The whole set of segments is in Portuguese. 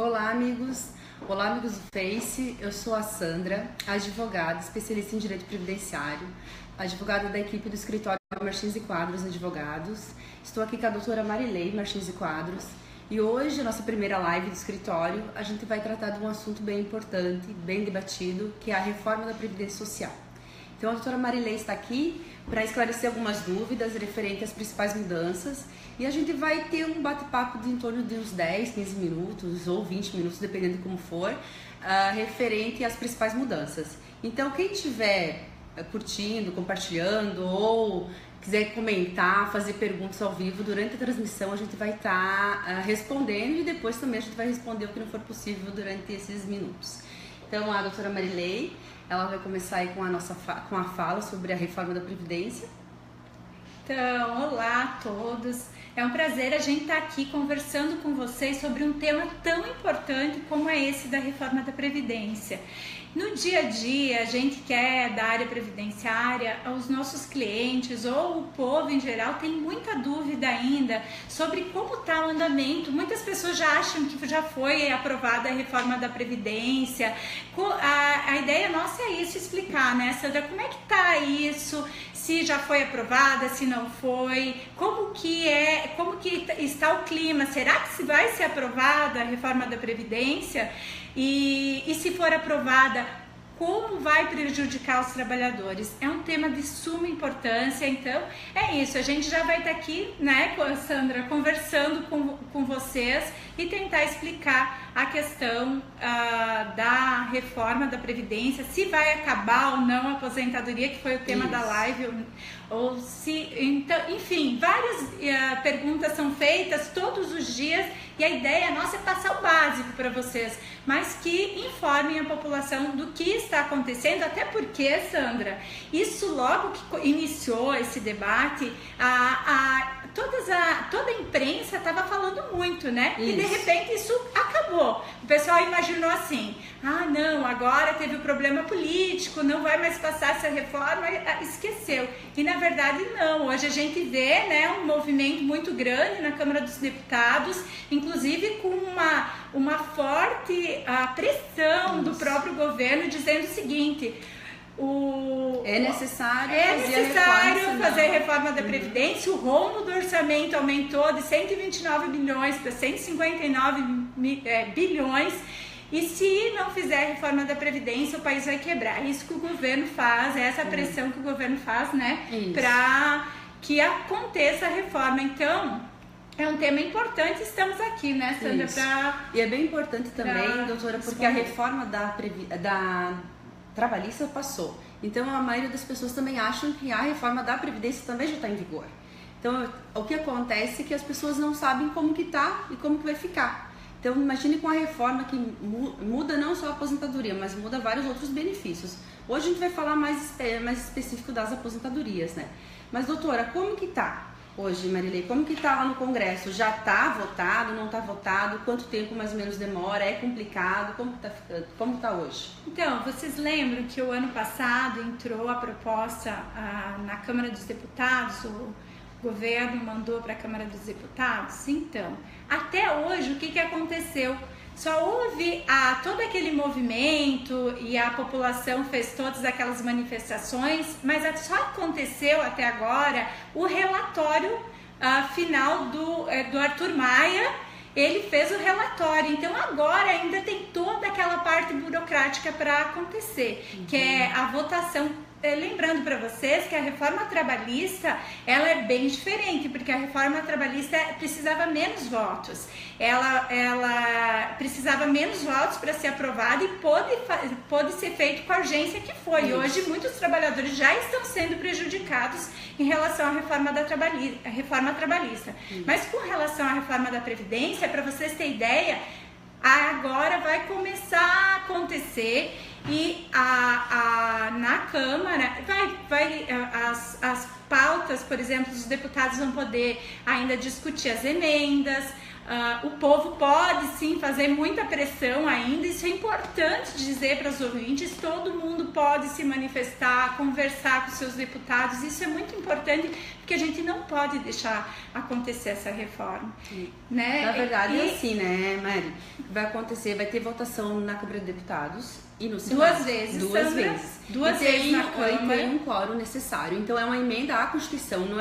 Olá, amigos! Olá, amigos do Face. Eu sou a Sandra, advogada, especialista em direito previdenciário, advogada da equipe do escritório Martins e Quadros Advogados. Estou aqui com a doutora Marilei Martins e Quadros e hoje, a nossa primeira live do escritório, a gente vai tratar de um assunto bem importante, bem debatido, que é a reforma da Previdência Social. Então, a doutora Marilei está aqui para esclarecer algumas dúvidas referentes às principais mudanças e a gente vai ter um bate-papo de em torno de uns 10, 15 minutos ou 20 minutos, dependendo de como for, referente às principais mudanças. Então, quem estiver curtindo, compartilhando ou quiser comentar, fazer perguntas ao vivo durante a transmissão, a gente vai estar respondendo e depois também a gente vai responder o que não for possível durante esses minutos. Então, a doutora Marilei, ela vai começar aí com a fala sobre a reforma da Previdência. Então, olá a todos. É um prazer a gente estar aqui conversando com vocês sobre um tema tão importante como é esse da reforma da Previdência. No dia a dia, a gente quer da área previdenciária, os nossos clientes ou o povo em geral tem muita dúvida ainda sobre como está o andamento. Muitas pessoas já acham que já foi aprovada a reforma da Previdência. A ideia nossa é isso, explicar, né, Sandra, como é que está isso, se já foi aprovada, se não foi, como que está o clima, será que vai ser aprovada a reforma da Previdência? E se for aprovada, como vai prejudicar os trabalhadores? É um tema de suma importância, então é isso, a gente já vai estar aqui, né, Sandra, conversando com vocês e tentar explicar a questão da reforma da Previdência, se vai acabar ou não a aposentadoria, que foi o tema da live, ou se, então, enfim, várias perguntas são feitas todos os dias e a ideia nossa é passar o básico para vocês, mas que informem a população do que está acontecendo, até porque, Sandra, isso logo que iniciou esse debate, toda a imprensa estava falando muito, né? Isso. E de repente isso acabou. O pessoal imaginou assim, não, agora teve o problema político, não vai mais passar essa reforma, esqueceu. E na verdade não, hoje a gente vê, né, um movimento muito grande na Câmara dos Deputados, inclusive com uma forte pressão do próprio governo dizendo o seguinte: é necessário fazer a reforma da Previdência. O rombo do orçamento aumentou de 129 bilhões para 159 bilhões e se não fizer a reforma da Previdência o país vai quebrar. Isso que o governo faz, essa pressão que o governo faz, né, para que aconteça a reforma. Então, é um tema importante, estamos aqui, né, Sandra? E é bem importante também, doutora, porque a reforma da trabalhista passou. Então, a maioria das pessoas também acham que a reforma da Previdência também já está em vigor. Então, o que acontece é que as pessoas não sabem como que está e como que vai ficar. Então, imagine com a reforma que muda não só a aposentadoria, mas muda vários outros benefícios. Hoje a gente vai falar mais específico das aposentadorias, né? Mas, doutora, como que está hoje, Marilei? Como que está lá no Congresso? Já está votado, não está votado? Quanto tempo mais ou menos demora? É complicado? Como está ficando? Como está hoje? Então, vocês lembram que o ano passado entrou a proposta na Câmara dos Deputados, o governo mandou para a Câmara dos Deputados? Então, até hoje, o que aconteceu? Só houve todo aquele movimento e a população fez todas aquelas manifestações, mas só aconteceu até agora o relatório final do Arthur Maia. Ele fez o relatório, então agora ainda tem toda aquela parte burocrática para acontecer, que é a votação. Lembrando para vocês que a reforma trabalhista, ela é bem diferente, porque a reforma trabalhista precisava menos votos. Ela precisava menos votos para ser aprovada e pôde ser feito com a urgência que foi. Isso. Hoje, muitos trabalhadores já estão sendo prejudicados em relação à reforma trabalhista. Mas com relação à reforma da Previdência, para vocês terem ideia, agora vai começar a acontecer e na Câmara as pautas, por exemplo, os deputados vão poder ainda discutir as emendas, O povo pode sim fazer muita pressão ainda, isso é importante dizer para os ouvintes, todo mundo pode se manifestar, conversar com seus deputados, isso é muito importante, porque a gente não pode deixar acontecer essa reforma. Né? Na verdade é assim, né, Mari? Vai ter votação na Câmara de Deputados e no Senado. Duas vezes, Duas vezes na Câmara. E tem um quórum necessário. Então é uma emenda à Constituição, não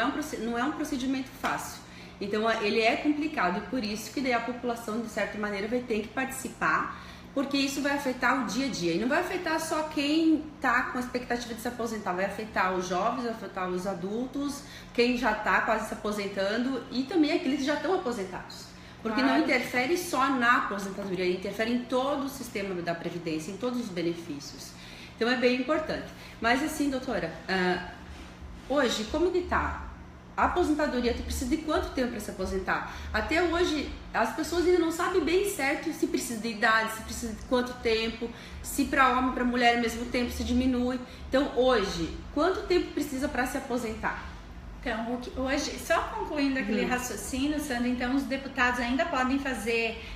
é um procedimento fácil. Então ele é complicado e por isso que daí a população, de certa maneira, vai ter que participar, porque isso vai afetar o dia a dia. E não vai afetar só quem está com a expectativa de se aposentar, vai afetar os jovens, vai afetar os adultos, quem já está quase se aposentando e também aqueles que já estão aposentados. Porque não interfere só na aposentadoria, interfere em todo o sistema da Previdência, em todos os benefícios. Então é bem importante. Mas assim, doutora, hoje, como que está? A aposentadoria, tu precisa de quanto tempo para se aposentar? Até hoje, as pessoas ainda não sabem bem certo se precisa de idade, se precisa de quanto tempo, se para homem e para mulher ao mesmo tempo se diminui. Então, hoje, quanto tempo precisa para se aposentar? Então, hoje, só concluindo aquele raciocínio, Sandra, então os deputados ainda podem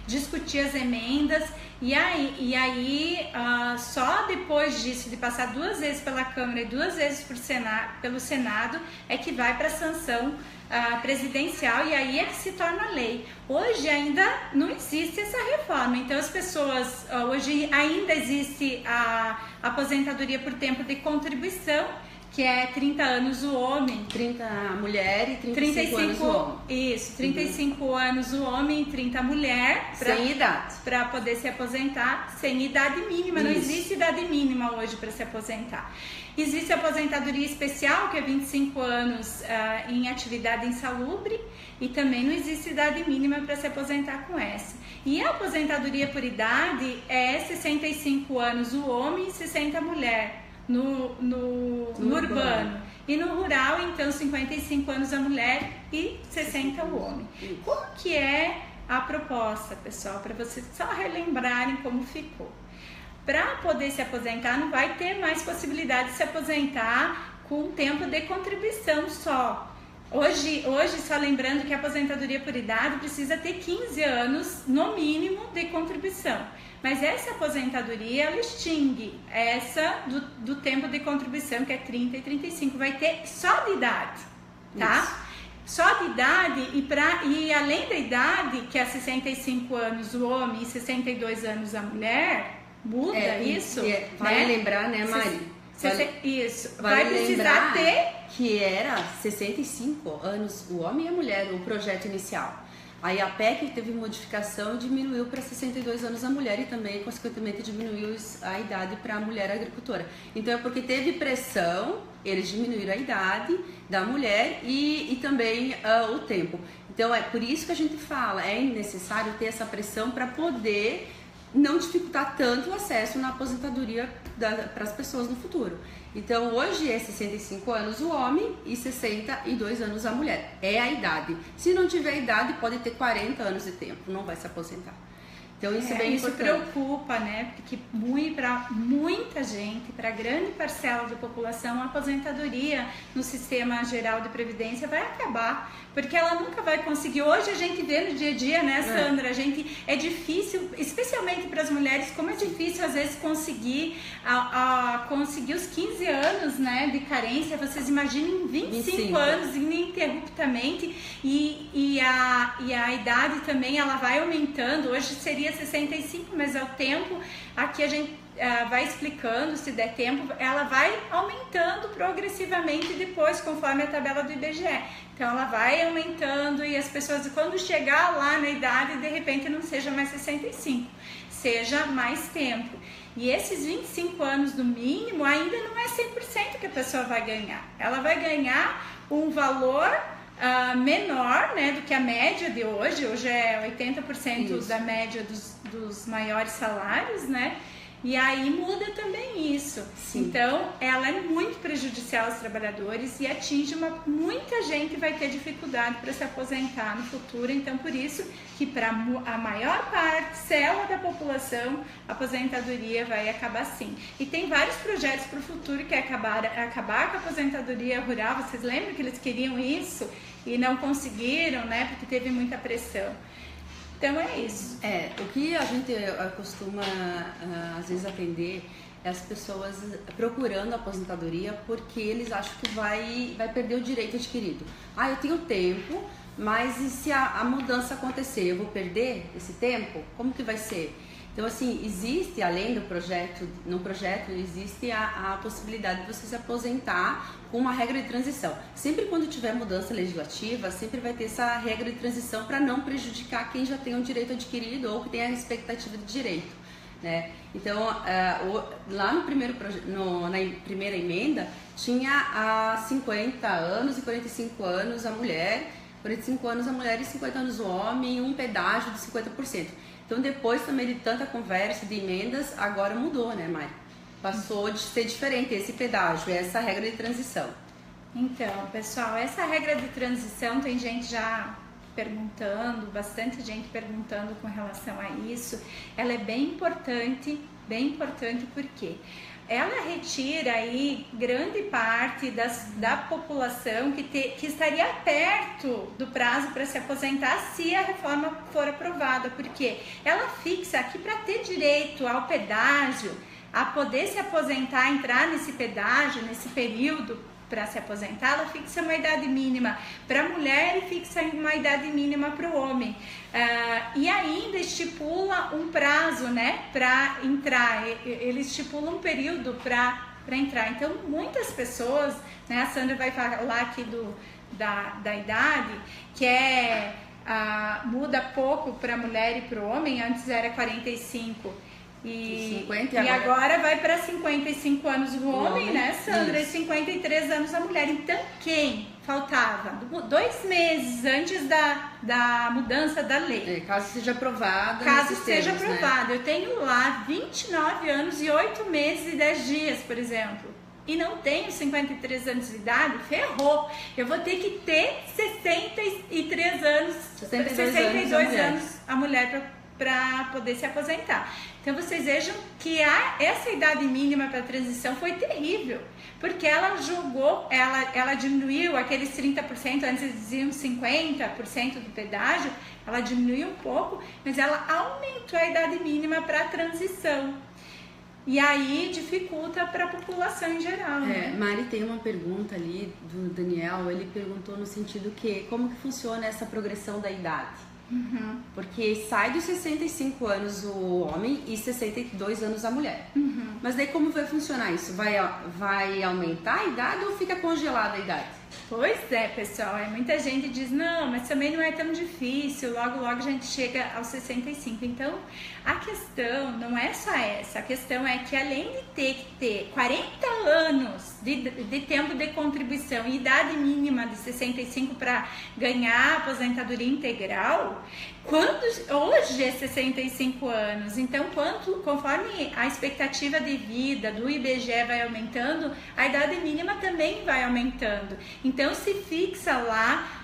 discutir as emendas e aí só depois disso, de passar 2 vezes pela Câmara e 2 vezes pelo Senado, é que vai para a sanção presidencial e aí é que se torna lei. Hoje ainda não existe essa reforma, então as pessoas, hoje ainda existe a aposentadoria por tempo de contribuição, que é 30 anos o homem, 30 a mulher e 35 anos o homem. Isso, 35 anos o homem e 30 a mulher. Sem idade. Para poder se aposentar, sem idade mínima. Isso. Não existe idade mínima hoje para se aposentar. Existe a aposentadoria especial, que é 25 anos em atividade insalubre, e também não existe idade mínima para se aposentar com essa. E a aposentadoria por idade é 65 anos o homem e 60 a mulher. No urbano. E no rural, então, 55 anos a mulher e 60 o homem. Como que é a proposta, pessoal? Para vocês só relembrarem como ficou. Para poder se aposentar, não vai ter mais possibilidade de se aposentar com tempo de contribuição só. Hoje, só lembrando que a aposentadoria por idade precisa ter 15 anos, no mínimo, de contribuição. Mas essa aposentadoria, ela extingue essa do tempo de contribuição, que é 30 e 35. Vai ter só de idade, tá? Isso. Só de idade e além da idade, que é 65 anos o homem e 62 anos a mulher, muda isso. Vale lembrar, né, Mari? Isso. Vai precisar ter... que era 65 anos o homem e a mulher, o projeto inicial. Aí a PEC teve modificação e diminuiu para 62 anos a mulher e também, consequentemente, diminuiu a idade para a mulher agricultora. Então é porque teve pressão, eles diminuíram a idade da mulher e também o tempo. Então é por isso que a gente fala, é necessário ter essa pressão para poder não dificultar tanto o acesso na aposentadoria para as pessoas no futuro. Então, hoje é 65 anos o homem e 62 anos a mulher. É a idade. Se não tiver idade, pode ter 40 anos de tempo, não vai se aposentar. Então, isso é bem importante. Isso preocupa, né? Porque para muita gente, para grande parcela da população, a aposentadoria no sistema geral de previdência vai acabar. Porque ela nunca vai conseguir. Hoje a gente vê no dia a dia, né, Sandra? É difícil, especialmente para as mulheres, como é difícil às vezes conseguir os 15 anos, né, de carência. Vocês imaginem 25 anos ininterruptamente e a idade também ela vai aumentando. Hoje seria 65, mas ao tempo aqui a gente vai explicando, se der tempo, ela vai aumentando progressivamente depois, conforme a tabela do IBGE. Então ela vai aumentando e as pessoas, quando chegar lá na idade, de repente não seja mais 65, seja mais tempo. E esses 25 anos no mínimo ainda não é 100% que a pessoa vai ganhar. Ela vai ganhar um valor menor, né, do que a média de hoje. Hoje é 80% da média dos maiores salários, né? E aí muda também isso. Sim. Então, ela é muito prejudicial aos trabalhadores e atinge muita gente vai ter dificuldade para se aposentar no futuro. Então, por isso que para a maior parcela da população, a aposentadoria vai acabar sim. E tem vários projetos para o futuro que é acabar com a aposentadoria rural. Vocês lembram que eles queriam isso e não conseguiram, né? Porque teve muita pressão. Então é isso. O que a gente costuma às vezes atender é as pessoas procurando aposentadoria porque eles acham que vai perder o direito adquirido. Eu tenho tempo, mas e se a mudança acontecer, eu vou perder esse tempo? Como que vai ser? Então, assim, existe, além do projeto, no projeto existe a possibilidade de você se aposentar com uma regra de transição. Sempre quando tiver mudança legislativa, sempre vai ter essa regra de transição para não prejudicar quem já tem um direito adquirido ou que tem a expectativa de direito, né? Então, lá no na primeira emenda, tinha 50 anos e 45 anos a mulher, 45 anos a mulher e 50 anos o homem, um pedágio de 50%. Então, depois também de tanta conversa de emendas, agora mudou, né, Mari? Passou de ser diferente esse pedágio, essa regra de transição. Então, pessoal, essa regra de transição tem gente já perguntando, bastante gente perguntando com relação a isso. Ela é bem importante porque ela retira aí grande parte da população que estaria perto do prazo para se aposentar se a reforma for aprovada, porque ela fixa aqui para ter direito ao pedágio, a poder se aposentar, entrar nesse pedágio, nesse período para se aposentar, ela fixa uma idade mínima para a mulher e fixa uma idade mínima para o homem. E ainda estipula um prazo, né, para entrar. Ele estipula um período para entrar. Então, muitas pessoas, né, a Sandra vai falar aqui da idade, que muda pouco para a mulher e para o homem. Antes era 45 e agora vai para 55 anos o homem, né, Sandra? Isso. E 53 anos a mulher. Então, quem faltava 2 meses antes da mudança da lei, caso seja aprovada, né? Eu tenho lá 29 anos e 8 meses e 10 dias, por exemplo, e não tenho 53 anos de idade, ferrou. Eu vou ter que ter 62 anos a mulher para poder se aposentar. Então vocês vejam que essa idade mínima para transição foi terrível, porque ela ela diminuiu aqueles 30%, antes diziam 50% do pedágio, ela diminuiu um pouco, mas ela aumentou a idade mínima para transição. E aí dificulta para a população em geral. Né? Mari, tem uma pergunta ali do Daniel, ele perguntou no sentido que como que funciona essa progressão da idade? Uhum. Porque sai dos 65 anos o homem e 62 anos a mulher. Uhum. Mas daí como vai funcionar isso? Vai aumentar a idade ou fica congelada a idade? Pois é, pessoal, muita gente diz, não, mas também não é tão difícil, logo a gente chega aos 65. Então, a questão não é só essa, a questão é que além de ter que ter 40 anos de tempo de contribuição e idade mínima de 65 para ganhar aposentadoria integral, hoje é 65 anos, então conforme a expectativa de vida do IBGE vai aumentando, a idade mínima também vai aumentando. Então se fixa lá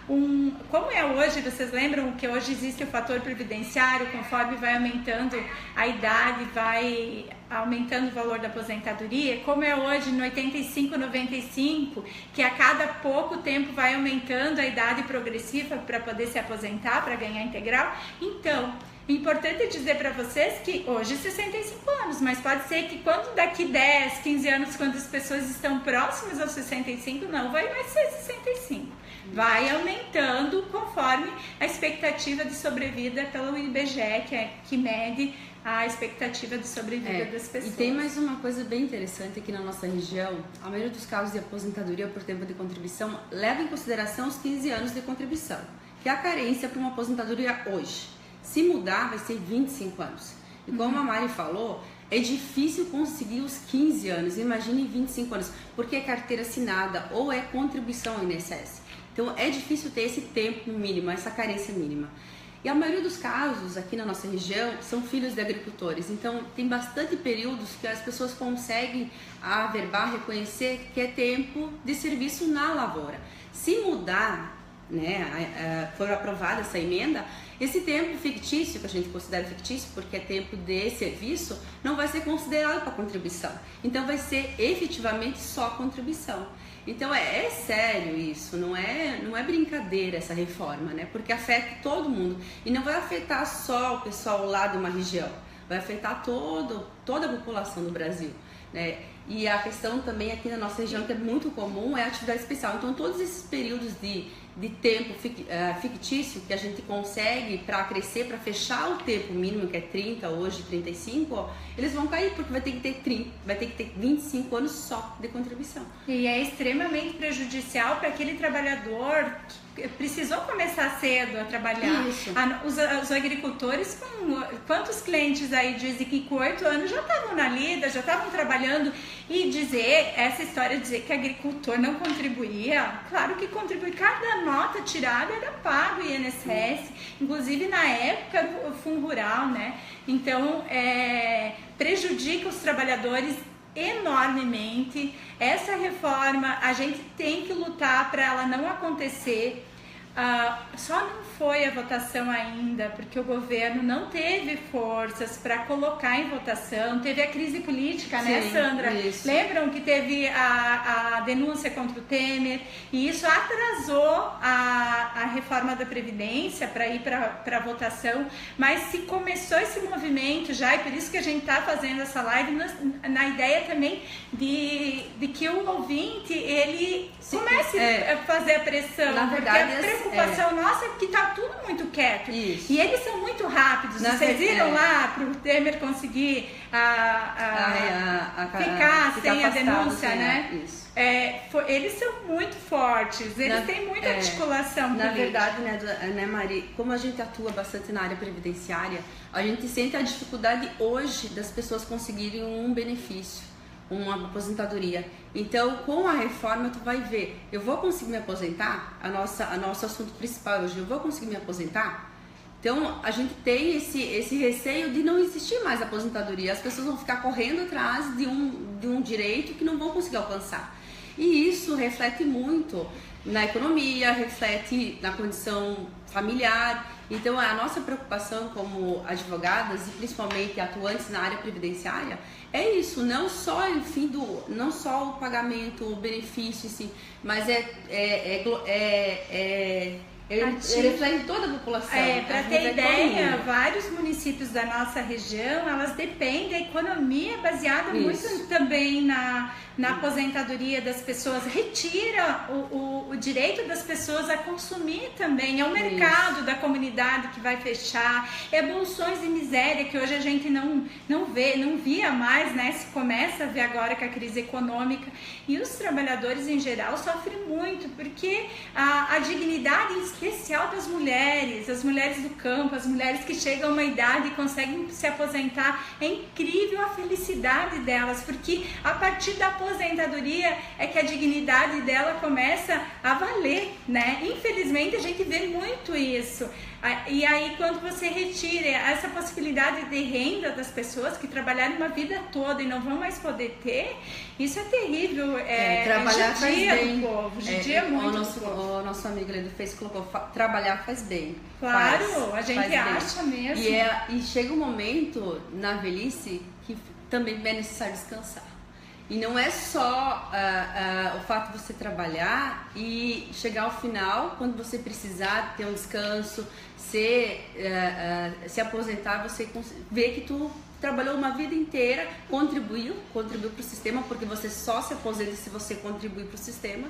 como é hoje, vocês lembram que hoje existe o fator previdenciário, conforme vai aumentando a idade, vai aumentando o valor da aposentadoria, como é hoje no 85, 95, que a cada pouco tempo vai aumentando a idade progressiva para poder se aposentar, para ganhar integral. Então, o importante é dizer para vocês que hoje 65 anos, mas pode ser que quando daqui 10, 15 anos, quando as pessoas estão próximas aos 65, não vai mais ser 65. Vai aumentando conforme a expectativa de sobrevida pelo IBGE, que mede a expectativa de sobrevida das pessoas. E tem mais uma coisa bem interessante aqui na nossa região. A maioria dos casos de aposentadoria por tempo de contribuição leva em consideração os 15 anos de contribuição, que é a carência para uma aposentadoria hoje. Se mudar, vai ser 25 anos. E como a Mari falou, é difícil conseguir os 15 anos, imagine 25 anos, porque é carteira assinada ou é contribuição ao INSS. Então é difícil ter esse tempo mínimo, essa carência mínima. E a maioria dos casos aqui na nossa região são filhos de agricultores, então tem bastante períodos que as pessoas conseguem averbar, reconhecer que é tempo de serviço na lavoura. Se mudar, né, for aprovada essa emenda, Esse tempo fictício, que a gente considera fictício porque é tempo de serviço, não vai ser considerado para contribuição. Então vai ser efetivamente só contribuição. Então é sério isso, não é brincadeira essa reforma, né? Porque afeta todo mundo e não vai afetar só o pessoal lá de uma região, vai afetar toda a população do Brasil, né? E a questão também aqui na nossa região, que é muito comum, é a atividade especial. Então todos esses períodos de tempo fictício que a gente consegue para crescer, para fechar o tempo mínimo, que é 30, hoje 35, eles vão cair, porque vai ter que ter 25 anos só de contribuição. E é extremamente prejudicial para aquele trabalhador que precisou começar cedo a trabalhar. Isso. Os agricultores, quantos clientes aí dizem que com 8 anos já estavam na lida, já estavam trabalhando, e essa história de dizer que agricultor não contribuía, claro que contribui, cada nota tirada era pago INSS, inclusive na época do Fundo Rural, né? Então, prejudica os trabalhadores enormemente. Essa reforma, a gente tem que lutar para ela não acontecer. Só não foi a votação ainda, porque o governo não teve forças para colocar em votação. Teve a crise política, né, Sandra? Isso. Lembram que teve a denúncia contra o Temer, e isso atrasou a reforma da Previdência para ir para votação, mas se começou esse movimento já, e por isso que a gente está fazendo essa live na ideia também de que o ouvinte, ele comece a fazer a pressão, na verdade, porque a preocupação nossa é que está tudo muito quieto. Isso. E eles são muito rápidos. Vocês viram lá para o Temer conseguir ficar sem a denúncia, né? Isso. Eles são muito fortes, eles têm muita articulação política. Na verdade, né, Mari, como a gente atua bastante na área previdenciária, a gente sente a dificuldade hoje das pessoas conseguirem um benefício, uma aposentadoria. Então, com a reforma, tu vai ver, eu vou conseguir me aposentar? Nosso assunto principal hoje, eu vou conseguir me aposentar? Então, a gente tem esse receio de não existir mais aposentadoria. As pessoas vão ficar correndo atrás de um direito que não vão conseguir alcançar. E isso reflete muito na economia, reflete na condição familiar. Então, a nossa preocupação como advogadas e principalmente atuantes na área previdenciária é isso, não só não só o pagamento, o benefício, sim, mas reflete toda a população. Para ter ideia, vários municípios da nossa região, elas dependem, a economia é baseada muito também na aposentadoria das pessoas, retira o direito das pessoas a consumir também, é o mercado da comunidade que vai fechar, bolsões de miséria que hoje a gente não via mais, né? Se começa a ver agora com a crise econômica, e os trabalhadores em geral sofrem muito, porque a dignidade especial das mulheres, as mulheres do campo, as mulheres que chegam a uma idade e conseguem se aposentar, é incrível a felicidade delas, porque a partir da aposentadoria é que a dignidade dela começa a valer, né? Infelizmente a gente vê muito isso. E aí, quando você retira essa possibilidade de renda das pessoas que trabalharam uma vida toda e não vão mais poder ter, isso é terrível. Trabalhar faz bem. Do povo, judia muito. O nosso amigo ali do Face colocou: trabalhar faz bem. Claro, a gente acha bem. mesmo. E chega um momento na velhice que também é necessário descansar. E não é só o fato de você trabalhar e chegar ao final, quando você precisar ter um descanso, se aposentar, você ver que tu trabalhou uma vida inteira, contribuiu para o sistema, porque você só se aposenta se você contribuir para o sistema,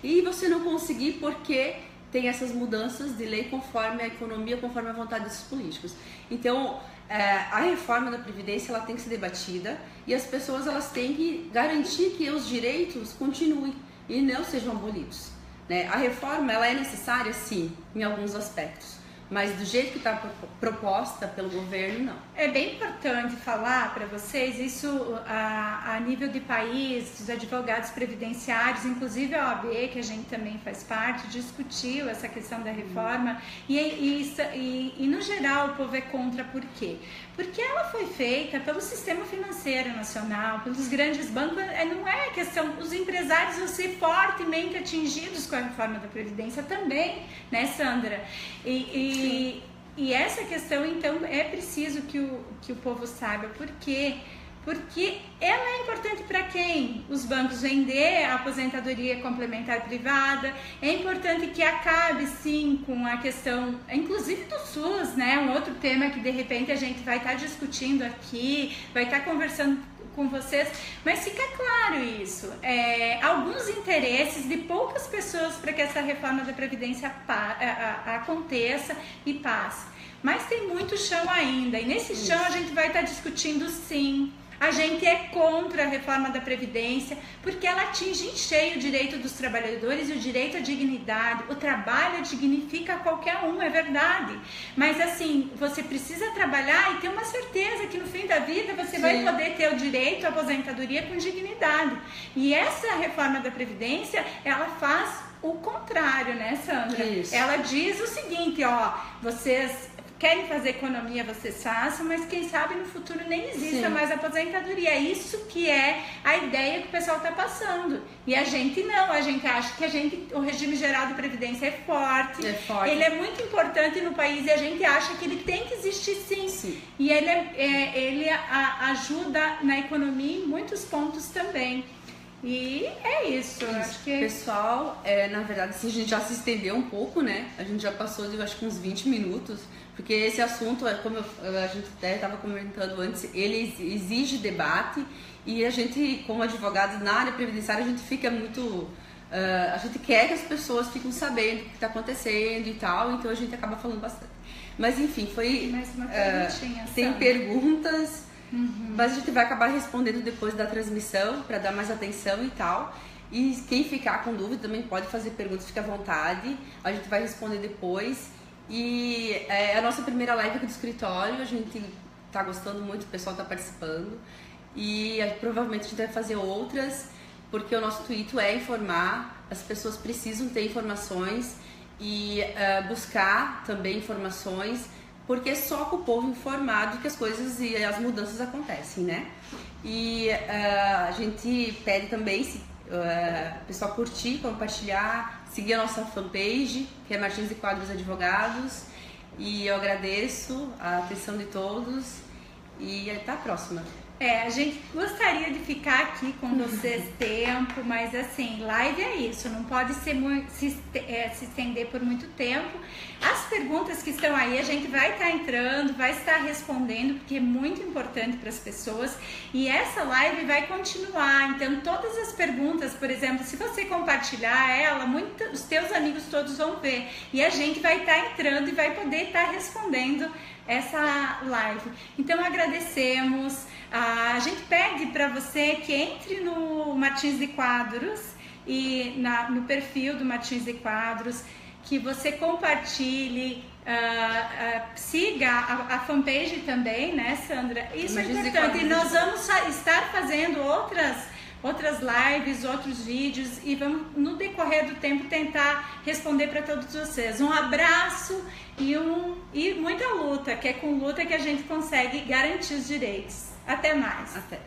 e você não conseguir porque tem essas mudanças de lei conforme a economia, conforme a vontade dos políticos. Então, a reforma da Previdência ela tem que ser debatida e as pessoas elas têm que garantir que os direitos continuem e não sejam abolidos, né? A reforma ela é necessária, sim, em alguns aspectos, mas do jeito que está proposta pelo governo, não. É bem importante falar para vocês, isso a nível de país, dos advogados previdenciários, inclusive a OAB, que a gente também faz parte, discutiu essa questão da reforma e no geral o povo é contra. Por quê? Porque ela foi feita pelo sistema financeiro nacional, pelos grandes bancos, não é questão, os empresários vão ser fortemente atingidos com a reforma da Previdência também, né, Sandra? E essa questão, então, é preciso que o povo saiba. Por quê? Porque ela é importante para quem? Os bancos vender a aposentadoria complementar privada. É importante que acabe, sim, com a questão, inclusive do SUS, né? Um outro tema que, de repente, a gente vai estar discutindo aqui, vai estar conversando com vocês, mas fica claro isso. Alguns interesses de poucas pessoas para que essa reforma da Previdência aconteça e passe. Mas tem muito chão ainda, e nesse chão a gente vai estar discutindo, sim. A gente é contra a reforma da Previdência, porque ela atinge em cheio o direito dos trabalhadores e o direito à dignidade. O trabalho dignifica qualquer um, é verdade. Mas assim, você precisa trabalhar e ter uma certeza que no fim da vida você vai poder ter o direito à aposentadoria com dignidade. E essa reforma da Previdência, ela faz o contrário, né, Sandra? Isso. Ela diz o seguinte, ó, vocês querem fazer economia, vocês façam, mas quem sabe no futuro nem exista mais aposentadoria. É isso que é a ideia que o pessoal está passando. E a gente não, a gente acha que o regime geral de previdência é forte, ele é muito importante no país e a gente acha que ele tem que existir sim. E ele ajuda na economia em muitos pontos também. E é isso. Acho que... Pessoal, na verdade, assim, a gente já se estendeu um pouco, né? A gente já passou de, acho que uns 20 minutos, porque esse assunto, como a gente até estava comentando antes, ele exige debate e a gente, como advogados na área previdenciária, a gente fica muito... a gente quer que as pessoas fiquem sabendo o que está acontecendo e tal, então a gente acaba falando bastante. Mas enfim, foi... Mais uma perguntinha, tem perguntas... Mas a gente vai acabar respondendo depois da transmissão para dar mais atenção e tal. E quem ficar com dúvida também pode fazer perguntas, fica à vontade. A gente vai responder depois. E é a nossa primeira live aqui do escritório, a gente tá gostando muito, o pessoal tá participando. E provavelmente a gente vai fazer outras, porque o nosso intuito é informar, as pessoas precisam ter informações e buscar também informações, porque é só com o povo informado que as coisas e as mudanças acontecem, né? E a gente pede também se o pessoal curtir, compartilhar, seguir a nossa fanpage, que é Martins e Quadros Advogados. E eu agradeço a atenção de todos e até a próxima. A gente gostaria de ficar aqui com vocês tempo, mas assim, live é isso, não pode ser se estender por muito tempo. As perguntas que estão aí, a gente vai estar entrando, vai estar respondendo, porque é muito importante para as pessoas. E essa live vai continuar, então todas as perguntas, por exemplo, se você compartilhar ela, os teus amigos todos vão ver. E a gente vai estar entrando e vai poder estar respondendo essa live. Então agradecemos. A gente pede para você que entre no Martins e Quadros e no perfil do Martins e Quadros, que você compartilhe, siga a fanpage também, né, Sandra? Isso é importante. E nós vamos estar fazendo outras lives, outros vídeos e vamos, no decorrer do tempo, tentar responder para todos vocês. Um abraço e muita luta, que é com luta que a gente consegue garantir os direitos. Até mais. Até.